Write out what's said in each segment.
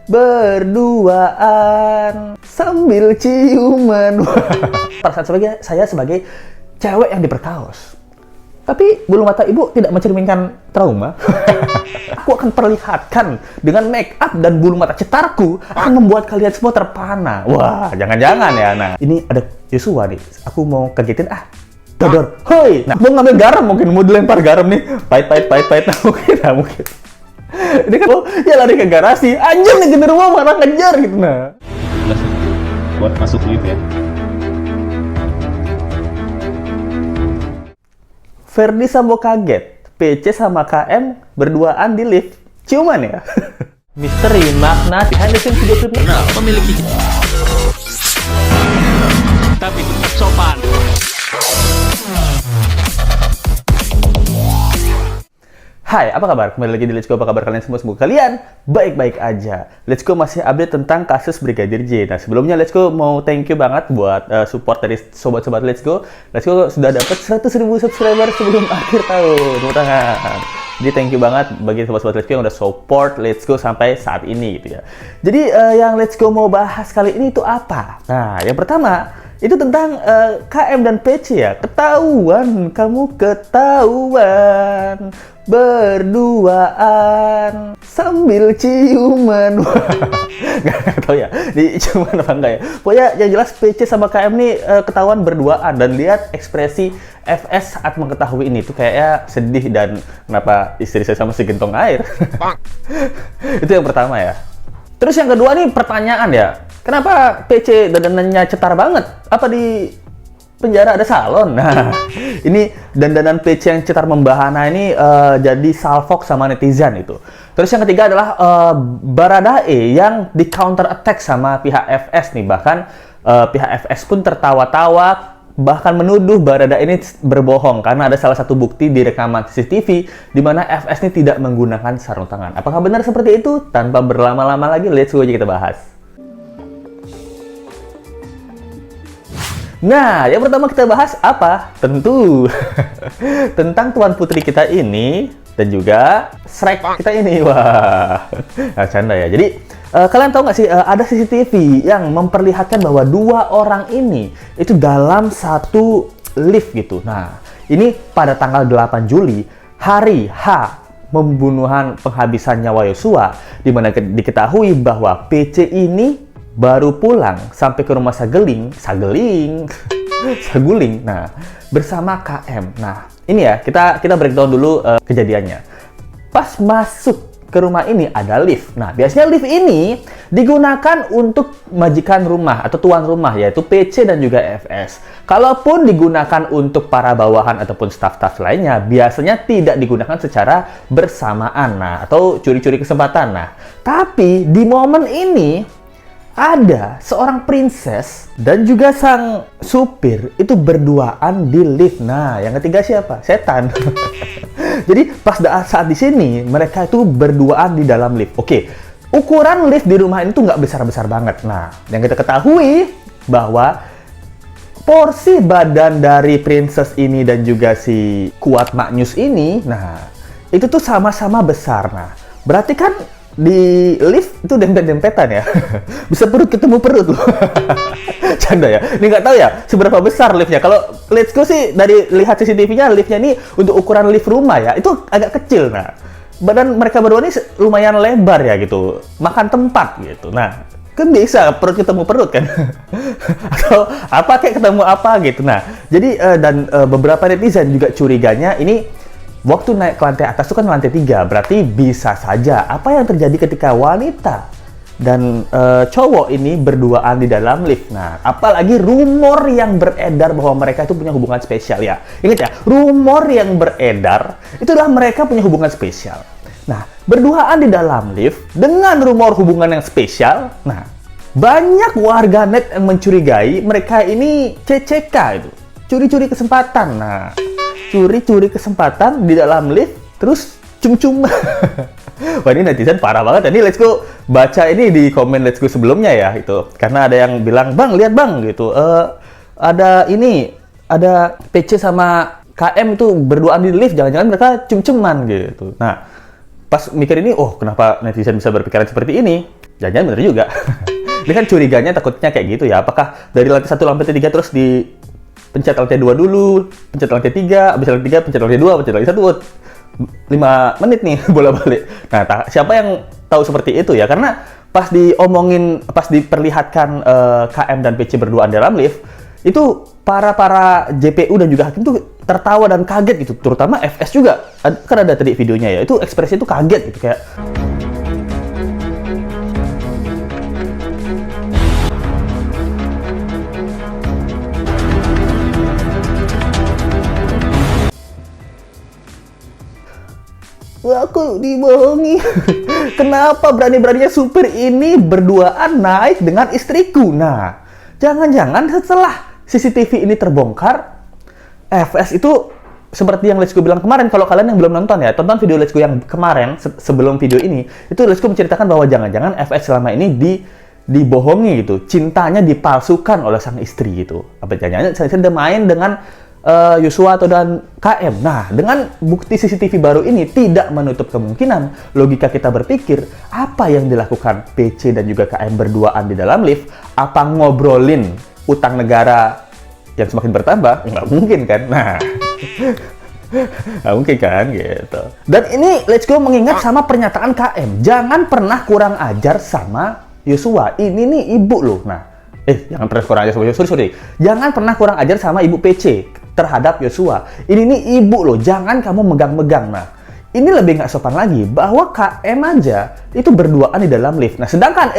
berduaan sambil ciuman. Perasaan saya sebagai cewek yang diperkaos. Tapi bulu mata ibu tidak mencerminkan trauma. Aku akan perlihatkan dengan make up dan bulu mata cetarku akan membuat kalian semua terpana. Wah, jangan-jangan ya. Nah, ini ada Yosua nih. Aku mau kagetin Dodor, hoi! Nah, mau ngambil garam mungkin, mau dilempar garam nih. Pahit. Nah, mungkin. Ini kan, ya lari ke garasi. Anjir nih, genderuwo marah ngejar gitu. Nah. Buat masuk lift ya. Ferdi Sambo kaget, PC sama KM berduaan di lift. Ciuman ya? Misteri makna behind the scenes video klip Memiliki tapi tetap sopan. Hai, apa kabar? Kembali lagi di Let's Go. Apa kabar kalian semua? Semoga kalian baik-baik aja. Let's Go masih update tentang kasus Brigadir J. Nah, sebelumnya Let's Go mau thank you banget buat support dari sobat-sobat Let's Go. Let's Go sudah dapat 100.000 subscriber sebelum akhir tahun. Tepuk tangan. Jadi thank you banget bagi sobat-sobat Let's Go yang udah support Let's Go sampai saat ini gitu ya. Jadi yang Let's Go mau bahas kali ini itu apa? Nah, yang pertama itu tentang KM dan PC ya. Ketahuan, kamu ketahuan berduaan sambil ciuman. Gak tau ya, di ciuman apa enggak ya. Pokoknya yang jelas PC sama KM nih ketahuan berduaan. Dan lihat ekspresi FS saat mengetahui ini tuh kayaknya sedih dan kenapa istri saya sama si gentong air. Itu yang pertama ya. Terus yang kedua nih pertanyaan ya, kenapa PC dandanannya cetar banget? Apa di penjara ada salon? Nah, ini dandanan PC yang cetar membahana ini jadi salfok sama netizen itu. Terus yang ketiga adalah Baradae yang di counter attack sama pihak FS nih. Bahkan pihak FS pun tertawa-tawa, bahkan menuduh Baradae ini berbohong karena ada salah satu bukti di rekaman CCTV di mana FS ini tidak menggunakan sarung tangan. Apakah benar seperti itu? Tanpa berlama-lama lagi, let's go aja kita bahas. Nah, yang pertama kita bahas apa? Tentu tentang tuan putri kita ini dan juga Shrek kita ini. Wah, nah, canda ya. Jadi kalian tahu nggak sih ada CCTV yang memperlihatkan bahwa dua orang ini itu dalam satu lift gitu. Nah, ini pada tanggal 8 Juli, hari H pembunuhan penghabisan nyawa Yosua, di mana diketahui bahwa PC ini baru pulang sampai ke rumah Saguling. Nah, bersama KM. Nah, ini ya, kita breakdown dulu kejadiannya. Pas masuk ke rumah ini ada lift. Nah, biasanya lift ini digunakan untuk majikan rumah atau tuan rumah, yaitu PC dan juga FS. Kalaupun digunakan untuk para bawahan ataupun staf-staf lainnya, biasanya tidak digunakan secara bersamaan, nah, atau curi-curi kesempatan. Nah, tapi di momen ini ada seorang princess dan juga sang supir itu berduaan di lift. Nah, yang ketiga siapa? Setan. Jadi pas saat di sini mereka itu berduaan di dalam lift. Oke, ukuran lift di rumah ini tuh nggak besar-besar banget. Nah, yang kita ketahui bahwa porsi badan dari princess ini dan juga si Kuat Maknyus ini, nah itu tuh sama-sama besar. Nah, berarti kan di lift itu dempet-dempetan ya. Bisa perut ketemu perut loh. Canda ya. Ini nggak tahu ya seberapa besar liftnya. Kalau Let's Go sih dari lihat CCTV-nya, liftnya ini untuk ukuran lift rumah ya, itu agak kecil. Nah, badan mereka berdua ini lumayan lebar ya gitu. Makan tempat gitu. Nah, kan bisa perut ketemu perut kan. Atau apa kayak ketemu apa gitu. Nah, jadi dan beberapa netizen juga curiganya ini waktu naik ke lantai atas itu kan lantai 3, berarti bisa saja apa yang terjadi ketika wanita dan cowok ini berduaan di dalam lift. Nah, apalagi rumor yang beredar bahwa mereka itu punya hubungan spesial ya. Ingat ya, rumor yang beredar itu adalah mereka punya hubungan spesial. Nah, berduaan di dalam lift dengan rumor hubungan yang spesial. Nah, banyak warganet yang mencurigai mereka ini CCK itu, curi-curi kesempatan. Nah, curi-curi kesempatan di dalam lift, terus cum-cum. Wah, ini netizen parah banget. Ini Let's Go baca ini di komen Let's Go sebelumnya ya, itu. Karena ada yang bilang, "Bang, lihat Bang," gitu. Ada PC sama KM itu berduaan di lift, jangan-jangan mereka cum-cuman gitu. Nah, pas mikir ini, oh kenapa netizen bisa berpikiran seperti ini? Jangan bener juga. Dia kan curiganya takutnya kayak gitu ya. Apakah dari lantai 1 lantai 3 terus di pencet lantai 2 dulu, pencet lantai 3, habis lantai 3 pencet lantai 2, pencet lantai 1, 5 menit nih bola-balik. Nah, siapa yang tahu seperti itu ya? Karena pas diperlihatkan KM dan PC berduaan dalam lift, itu para JPU dan juga hakim tuh tertawa dan kaget gitu. Terutama FS juga. Kan ada tadi videonya ya. Itu ekspresi itu kaget gitu kayak aku dibohongi. Kenapa berani-beraninya supir ini berduaan naik dengan istriku? Nah, jangan-jangan setelah CCTV ini terbongkar, FS itu seperti yang Let's Go bilang kemarin. Kalau kalian yang belum nonton ya, tonton video Let's Go yang kemarin sebelum video ini. Itu Let's Go menceritakan bahwa jangan-jangan FS selama ini dibohongi gitu. Cintanya dipalsukan oleh sang istri gitu. Apa jangan-jangan saya main dengan Yosua atau dan KM. Nah, dengan bukti CCTV baru ini tidak menutup kemungkinan logika kita berpikir apa yang dilakukan PC dan juga KM berduaan di dalam lift. Apa ngobrolin utang negara yang semakin bertambah? Nggak mungkin kan? Nah, nggak mungkin kan gitu. Dan ini Let's Go mengingat sama pernyataan KM. Jangan pernah kurang ajar sama Yosua. Ini nih ibu loh. Nah, jangan pernah kurang ajar sama Yosua. Sorry. Jangan pernah kurang ajar sama ibu PC terhadap Yosua. Ini nih ibu loh, jangan kamu megang-megang. Nah, ini lebih nggak sopan lagi bahwa KM aja itu berduaan di dalam lift. Nah, sedangkan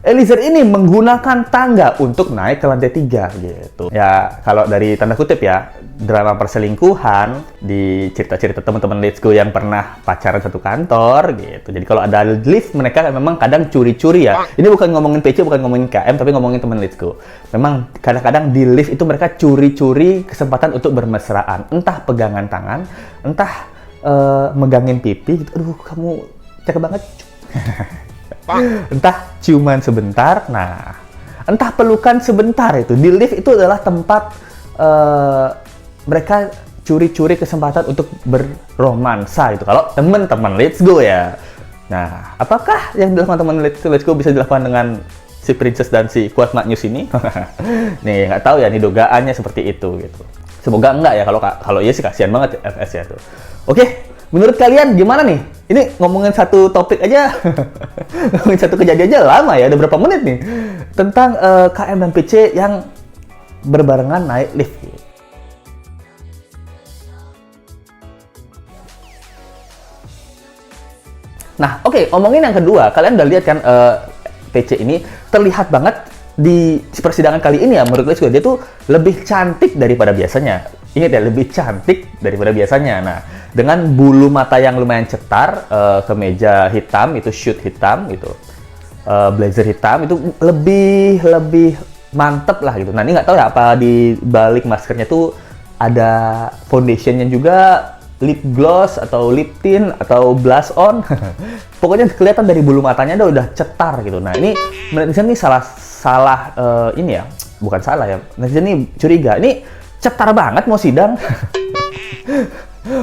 Eliezer ini menggunakan tangga untuk naik ke lantai 3 gitu. Ya, kalau dari tanda kutip ya, drama perselingkuhan di cerita-cerita teman-teman Let's Go yang pernah pacaran satu kantor gitu. Jadi kalau ada lift, mereka memang kadang curi-curi ya. Ini bukan ngomongin PC, bukan ngomongin KM, tapi ngomongin teman Let's Go. Memang kadang-kadang di lift itu mereka curi-curi kesempatan untuk bermesraan. Entah pegangan tangan, entah megangin pipi gitu. Aduh, kamu cakep banget. Entah ciuman sebentar, nah, entah pelukan sebentar itu. Di lift itu adalah tempat mereka curi-curi kesempatan untuk berromansa gitu. Kalau teman-teman Let's Go ya. Nah, apakah yang dilakukan teman Let's Go bisa dilakukan dengan si Princess dan si Kuat Maknyus ini? Nih, nggak tahu ya, nih dugaannya seperti itu gitu. Semoga enggak ya, kalau iya sih kasihan banget FS ya tuh. Oke. Menurut kalian gimana nih? Ini ngomongin satu topik aja, ngomongin satu kejadian aja lama ya, udah berapa menit nih? Tentang KM dan PC yang berbarengan naik lift. Nah, oke, ngomongin yang kedua. Kalian udah lihat kan PC ini terlihat banget di persidangan kali ini ya, menurut gue dia tuh lebih cantik daripada biasanya. Ingat ya, lebih cantik daripada biasanya. Nah, dengan bulu mata yang lumayan cetar, kemeja hitam, itu shoot hitam gitu, blazer hitam, itu lebih mantep lah gitu. Nah, ini nggak tahu ya apa di balik maskernya tuh ada foundationnya juga, lip gloss atau lip tint atau blush on. Pokoknya kelihatan dari bulu matanya udah cetar gitu. Nah, ini netizen ini salah ini ya, bukan salah ya. Netizen ini curiga, ini cetar banget mau sidang.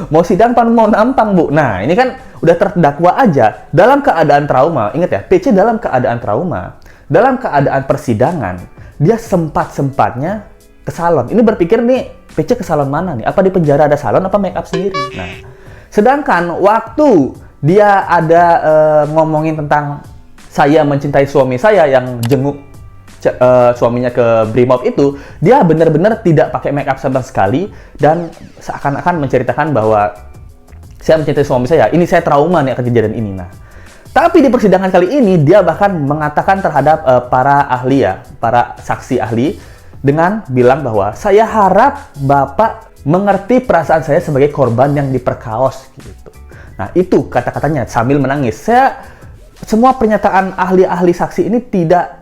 Mau sidang pan mau nampang, Bu. Nah, ini kan udah terdakwa aja dalam keadaan trauma. Ingat ya, PC dalam keadaan trauma, dalam keadaan persidangan, dia sempat-sempatnya ke salon. Ini berpikir nih, PC ke salon mana nih? Apa di penjara ada salon, apa make up sendiri? Nah, sedangkan waktu dia ada ngomongin tentang saya mencintai suami saya yang jenguk suaminya ke Brimob itu, dia benar-benar tidak pakai make up sama sekali dan seakan-akan menceritakan bahwa saya mencintai suami saya, ini saya trauma nih akan kejadian ini. Nah, tapi di persidangan kali ini dia bahkan mengatakan terhadap para ahli ya, para saksi ahli dengan bilang bahwa saya harap Bapak mengerti perasaan saya sebagai korban yang diperkaos gitu. Nah, itu kata-katanya sambil menangis. Semua pernyataan ahli-ahli saksi ini tidak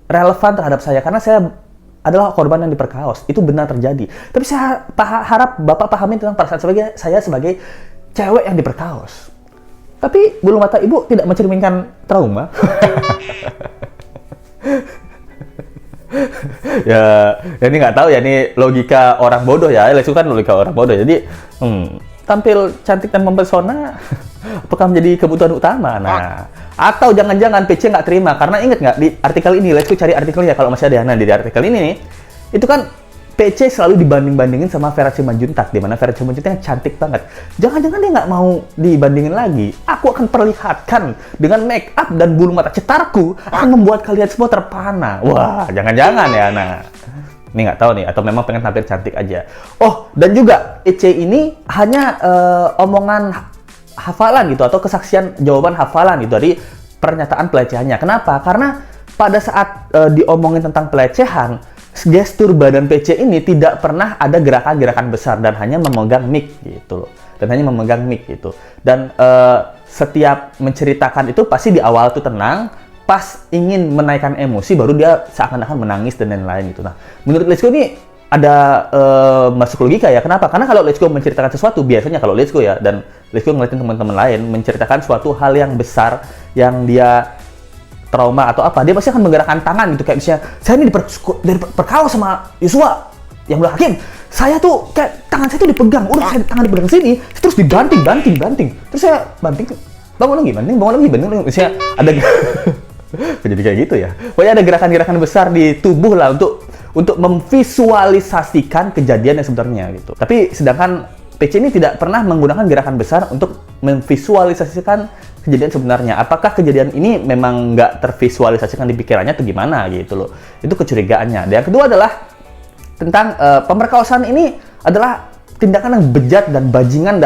relevan terhadap saya karena saya adalah korban yang diperkaos. Itu benar terjadi. Tapi saya harap Bapak pahami tentang perasaan saya sebagai cewek yang diperkaos. Tapi bulu mata Ibu tidak mencerminkan trauma. ya ini nggak tahu ya, ini logika orang bodoh ya. Itu kan logika orang bodoh. Jadi tampil cantik dan mempesona, apakah menjadi kebutuhan utama? Nah, atau jangan-jangan PC nggak terima, karena inget nggak di artikel ini, let's go cari artikelnya kalau masih ada. Nah, di artikel ini nih, itu kan PC selalu dibanding-bandingin sama Vera Simanjuntak, di mana Vera Simanjuntak yang cantik banget. Jangan-jangan dia nggak mau dibandingin lagi. Aku akan perlihatkan dengan make up dan bulu mata cetarku akan membuat kalian semua terpana. Wah, jangan-jangan ya. Nah, ini nggak tahu nih, atau memang pengen tampil cantik aja. Oh, dan juga EC ini hanya omongan hafalan gitu, atau kesaksian jawaban hafalan gitu dari pernyataan pelecehannya. Kenapa? Karena pada saat diomongin tentang pelecehan, gestur badan PC ini tidak pernah ada gerakan-gerakan besar dan hanya memegang mic gitu loh. Dan setiap menceritakan itu pasti di awal tuh tenang, pas ingin menaikkan emosi baru dia seakan-akan menangis dan lain-lain gitu. Nah, menurut Let's Go ini ada masuk logika ya. Kenapa? Karena kalau Let's Go menceritakan sesuatu, biasanya kalau Let's Go ya, dan Let's Go ngeliatin teman-teman lain menceritakan suatu hal yang besar yang dia trauma atau apa, dia pasti akan menggerakkan tangan gitu, kayak misalnya saya ini diperkaos sama Yosua yang belah hakim, saya tuh kayak tangan saya tuh dipegang, udah saya tangan dipegang sini, terus dibanting, terus saya banting, bangun lagi, misalnya ada jadi kayak gitu ya. Pokoknya ada gerakan-gerakan besar di tubuh lah untuk memvisualisasikan kejadian yang sebenarnya gitu. Tapi sedangkan PC ini tidak pernah menggunakan gerakan besar untuk memvisualisasikan kejadian sebenarnya. Apakah kejadian ini memang nggak tervisualisasikan di pikirannya atau gimana gitu loh. Itu kecurigaannya. Dan yang kedua adalah tentang pemerkosaan ini adalah tindakan yang bejat dan bajingan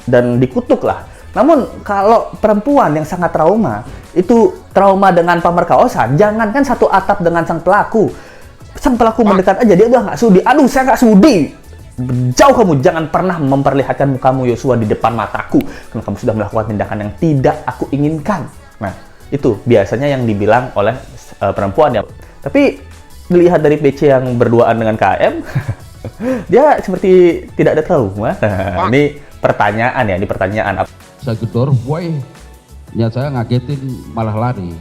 dan dikutuk lah. Namun kalau perempuan yang sangat trauma, itu trauma dengan pemerkosaan, jangankan satu atap dengan sang pelaku. Sang pelaku mendekat aja, dia udah nggak sudi. Aduh, saya nggak sudi. Jauh kamu, jangan pernah memperlihatkan mukamu Yosua di depan mataku karena kamu sudah melakukan tindakan yang tidak aku inginkan. Nah, itu biasanya yang dibilang oleh perempuan ya. Tapi dilihat dari PC yang berduaan dengan KM, dia seperti tidak ada trauma. Nah, ini pertanyaan ya, ini pertanyaan. Saya gedor, boy, ya saya ngagetin malah lari.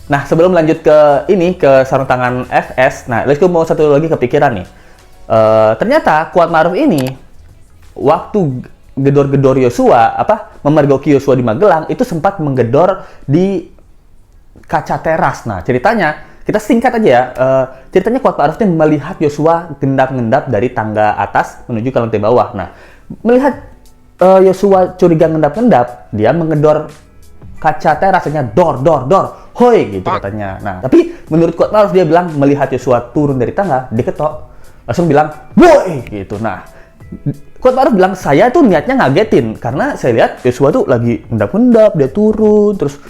Nah, sebelum lanjut ke sarung tangan FS, nah, let's go mau satu lagi kepikiran nih. Ternyata Kuat Ma'ruf ini waktu gedor-gedor Yosua, memergoki Yosua di Magelang, itu sempat menggedor di kaca teras. Nah, ceritanya kita singkat aja ya. Ceritanya Kuat Ma'ruf ini melihat Yosua gendap-gendap dari tangga atas menuju ke lantai bawah. Nah, melihat Yosua curiga ngendap-ngendap, dia menggedor kaca terasnya, dor, hoi gitu katanya. Nah, tapi menurut Kuat Ma'ruf dia bilang melihat Yosua turun dari tangga, dia ketok. Langsung bilang, boy, gitu. Nah, Kuat Ma'ruf bilang, saya tuh niatnya ngagetin, karena saya lihat Yosua tuh lagi ngendap-ngendap, dia turun, terus,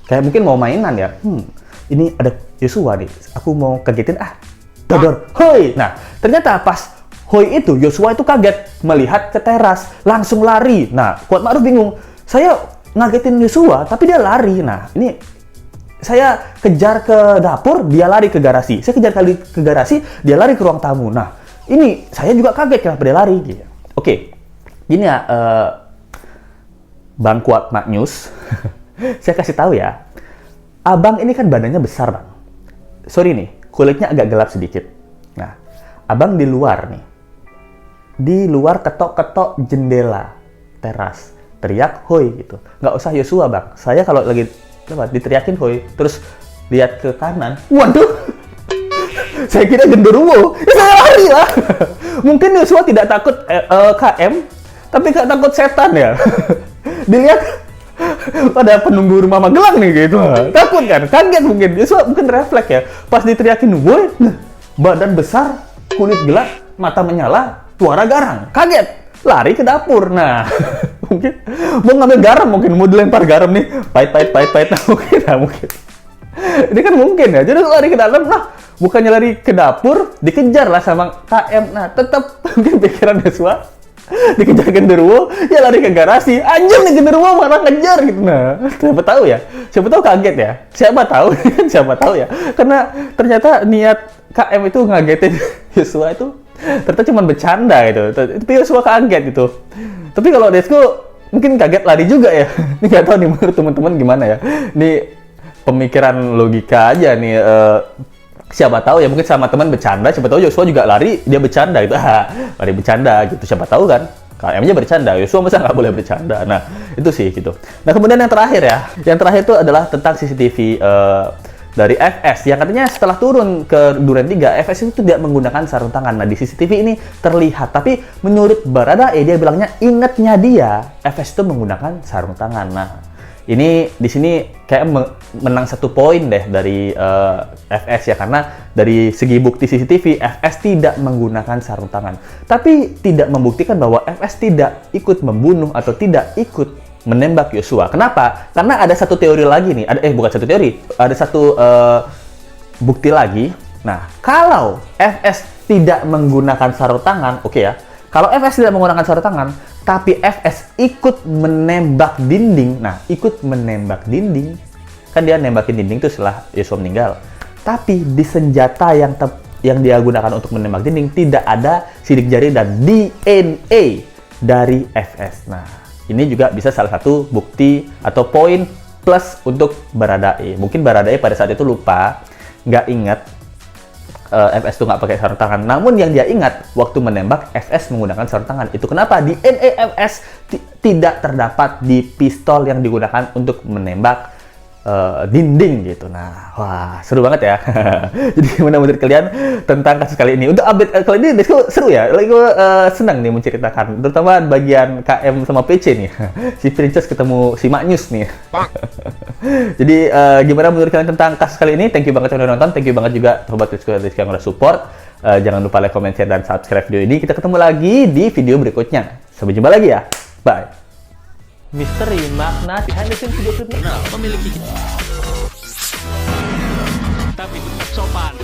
kayak mungkin mau mainan ya, ini ada Yosua nih, aku mau kagetin, dodor, hoi. Nah, ternyata pas hoi itu, Yosua itu kaget, melihat ke teras, langsung lari. Nah, Kuat Ma'ruf bingung, saya ngagetin Yosua, tapi dia lari. Nah, ini saya kejar ke dapur, dia lari ke garasi. Saya kejar kali ke garasi, dia lari ke ruang tamu. Nah, ini saya juga kaget kenapa dia lari. Gitu. Oke, gini ya, Bang Kuat Mak News. Saya kasih tahu ya, abang ini kan badannya besar, bang. Sorry nih, kulitnya agak gelap sedikit. Nah, abang di luar nih, di luar ketok-ketok jendela teras, teriak hoi gitu. Nggak usah Yosua, bang. Saya kalau lagi diteriakin hoi, terus lihat ke kanan, waduh, saya kira genderuwo, ya saya lari lah. Mungkin Yosua tidak takut KM, tapi nggak takut setan ya. Dilihat pada penunggu rumah Magelang nih gitu, takut kan, kaget mungkin. Yosua mungkin refleks ya, pas diteriakin woi, badan besar, kulit gelap, mata menyala, suara garang, kaget, lari ke dapur. Nah, mungkin mau ngambil garam, mungkin mau dilempar garam nih, pahit, mungkin. Ini kan mungkin ya, jadi lari ke dalam, nah bukannya lari ke dapur, dikejar lah sama KM. Nah, tetap mungkin pikiran Yosua dikejar genderuwo, ya lari ke garasi, anjing nih genderuwo malah ngejar gitu. Nah, siapa tahu ya, siapa tahu kaget ya, siapa tahu ya, karena ternyata niat KM itu ngagetin Yosua itu ternyata cuma bercanda gitu, tapi Yosua kaget gitu. Tapi kalau Desko mungkin kaget lari juga ya. Ini nggak tahu nih menurut teman-teman gimana ya. Ini pemikiran logika aja nih. siapa tahu ya, mungkin sama teman bercanda, siapa tahu Joshua juga lari, dia bercanda gitu. Lari bercanda gitu, siapa tahu kan. KM-nya bercanda, Joshua masa nggak boleh bercanda. Nah, itu sih gitu. Nah, kemudian yang terakhir ya. Yang terakhir itu adalah tentang CCTV dari FS. Yang katanya setelah turun ke Duren 3, FS itu tidak menggunakan sarung tangan. Nah, di CCTV ini terlihat. Tapi menurut Baradae, dia bilangnya ingatnya dia, FS itu menggunakan sarung tangan. Nah, ini di sini kayak menang 1 poin deh dari FS ya, karena dari segi bukti CCTV FS tidak menggunakan sarung tangan, tapi tidak membuktikan bahwa FS tidak ikut membunuh atau tidak ikut menembak Yosua. Kenapa? Karena ada satu teori lagi nih, bukan satu teori, ada satu bukti lagi. Nah, kalau FS tidak menggunakan sarung tangan, oke ya. Kalau FS tidak menggunakan sarung tangan, tapi FS ikut menembak dinding. Nah, ikut menembak dinding. Kan dia nembakin dinding itu setelah Yosua meninggal. Tapi di senjata yang dia gunakan untuk menembak dinding tidak ada sidik jari dan DNA dari FS. Nah, ini juga bisa salah satu bukti atau poin plus untuk Baradae. Mungkin Baradae pada saat itu lupa, nggak ingat FS itu nggak pakai sarung tangan. Namun yang dia ingat waktu menembak, FS menggunakan sarung tangan. Itu kenapa DNA FS tidak terdapat di pistol yang digunakan untuk menembak dinding gitu. Nah, wah seru banget ya. Jadi gimana menurut kalian tentang kasus kali ini? Untuk update kali ini seru ya. Lagi gue senang nih menceritakan, terutama bagian KM sama PC nih. Si Princess ketemu si Magnus nih. Jadi gimana menurut kalian tentang kasus kali ini? Thank you banget yang udah nonton. Thank you banget juga sobat Rizky yang udah support. Jangan lupa like, comment, share, dan subscribe video ini. Kita ketemu lagi di video berikutnya. Sampai jumpa lagi ya. Bye. Misteri makna behind the scenes video klip Nah, memiliki tapi tetap sopan.